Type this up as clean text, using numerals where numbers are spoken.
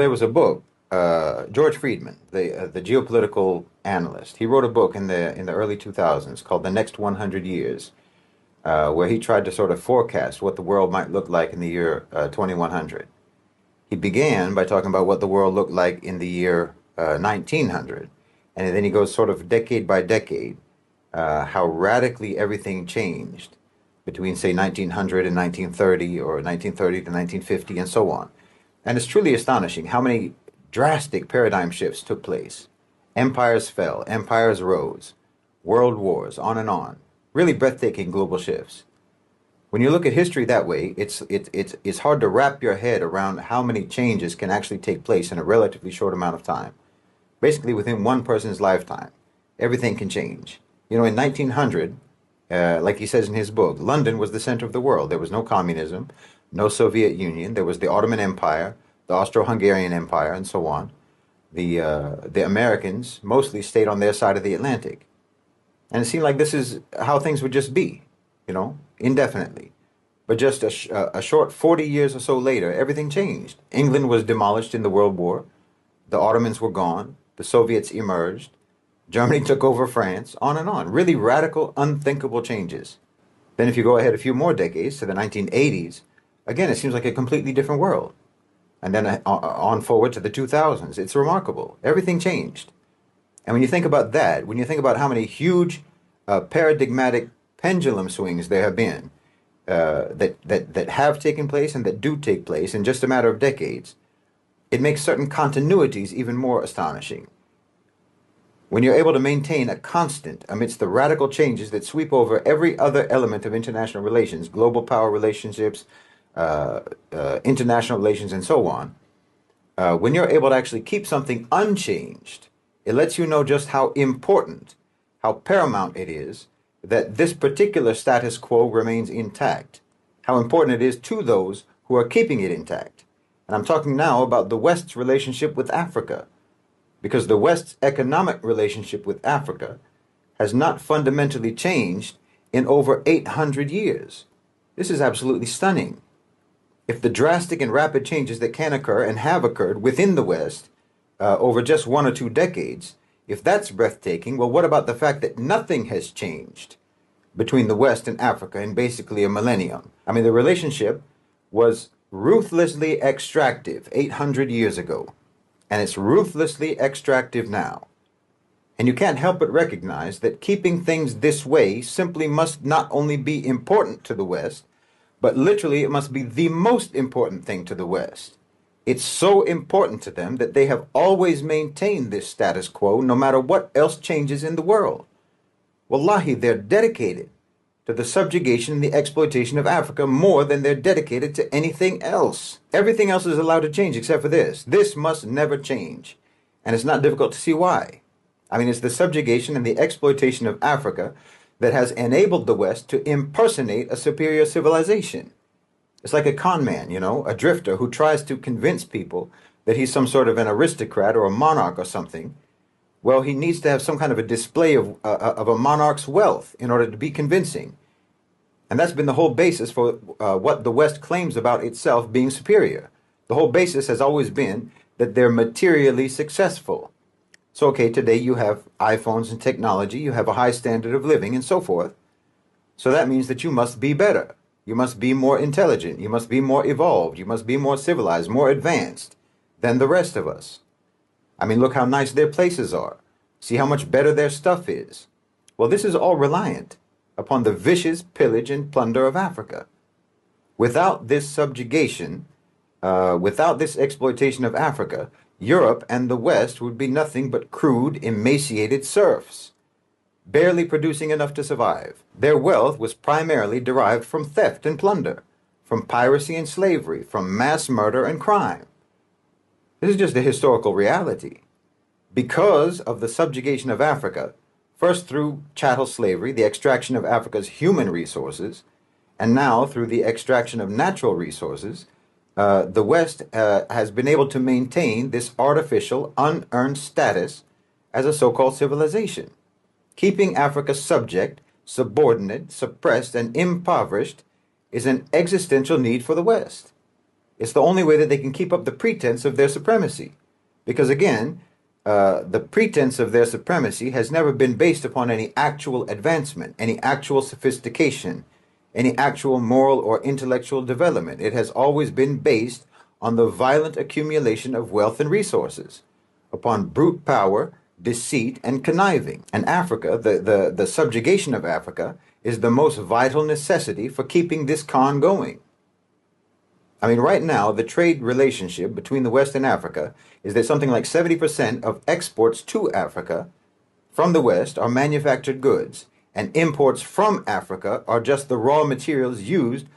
there was a book, George Friedman, the geopolitical analyst. He wrote a book in the early 2000s called The Next 100 Years, where he tried to sort of forecast what the world might look like in the year 2100. He began by talking about what the world looked like in the year 1900, and then he goes sort of decade by decade, how radically everything changed between, say, 1900 and 1930, or 1930 to 1950, and so on. And it's truly astonishing how many drastic paradigm shifts took place. Empires fell, empires rose, world wars, on and on. Really breathtaking global shifts. When you look at history that way, it's hard to wrap your head around how many changes can actually take place in a relatively short amount of time. Basically, within one person's lifetime, everything can change. You know, in 1900, like he says in his book, London was the center of the world. There was no communism, no Soviet Union. There was the Ottoman Empire, the Austro-Hungarian Empire, and so on. The Americans mostly stayed on their side of the Atlantic. And it seemed like this is how things would just be, you know, indefinitely. But just a short 40 years or so later, everything changed. England was demolished in the World War. The Ottomans were gone. The Soviets emerged. Germany took over France, on and on. Really radical, unthinkable changes. Then if you go ahead a few more decades to the 1980s, again, it seems like a completely different world. And then on forward to the 2000s, it's remarkable. Everything changed. And when you think about that, when you think about how many huge paradigmatic pendulum swings there have been that have taken place and that do take place in just a matter of decades, it makes certain continuities even more astonishing. When you're able to maintain a constant amidst the radical changes that sweep over every other element of international relations, global power relationships, international relations, and so on, when you're able to actually keep something unchanged, it lets you know just how important, how paramount it is that this particular status quo remains intact, how important it is to those who are keeping it intact. And I'm talking now about the West's relationship with Africa, because the West's economic relationship with Africa has not fundamentally changed in over 800 years. This is absolutely stunning. If the drastic and rapid changes that can occur and have occurred within the West over just 1 or 2 decades, if that's breathtaking, well, what about the fact that nothing has changed between the West and Africa in basically a millennium? I mean, the relationship was ruthlessly extractive 800 years ago, and it's ruthlessly extractive now. And you can't help but recognize that keeping things this way simply must not only be important to the West, but literally it must be the most important thing to the West. It's so important to them that they have always maintained this status quo no matter what else changes in the world. Wallahi, they're dedicated to the subjugation and the exploitation of Africa more than they're dedicated to anything else. Everything else is allowed to change except for this. This must never change. And it's not difficult to see why. I mean, it's the subjugation and the exploitation of Africa that has enabled the West to impersonate a superior civilization. It's like a con man, you know, a drifter who tries to convince people that he's some sort of an aristocrat or a monarch or something. Well, he needs to have some kind of a display of a monarch's wealth in order to be convincing. And that's been the whole basis for what the West claims about itself being superior. The whole basis has always been that they're materially successful. So, okay, today you have iPhones and technology, you have a high standard of living and so forth. So that means that you must be better. You must be more intelligent. You must be more evolved. You must be more civilized, more advanced than the rest of us. I mean, look how nice their places are. See how much better their stuff is. Well, this is all reliant upon the vicious pillage and plunder of Africa. Without this subjugation, without this exploitation of Africa, Europe and the West would be nothing but crude, emaciated serfs, barely producing enough to survive. Their wealth was primarily derived from theft and plunder, from piracy and slavery, from mass murder and crime. This is just a historical reality. Because of the subjugation of Africa, first through chattel slavery, the extraction of Africa's human resources, and now through the extraction of natural resources, the West has been able to maintain this artificial, unearned status as a so-called civilization, keeping Africa subject, subordinate, suppressed, and impoverished is an existential need for the West. It's the only way that they can keep up the pretense of their supremacy. Because again, the pretense of their supremacy has never been based upon any actual advancement, any actual sophistication, any actual moral or intellectual development. It has always been based on the violent accumulation of wealth and resources, upon brute power, deceit, and conniving. And Africa, the subjugation of Africa, is the most vital necessity for keeping this con going. I mean, right now, the trade relationship between the West and Africa is that something like 70% of exports to Africa from the West are manufactured goods, and imports from Africa are just the raw materials used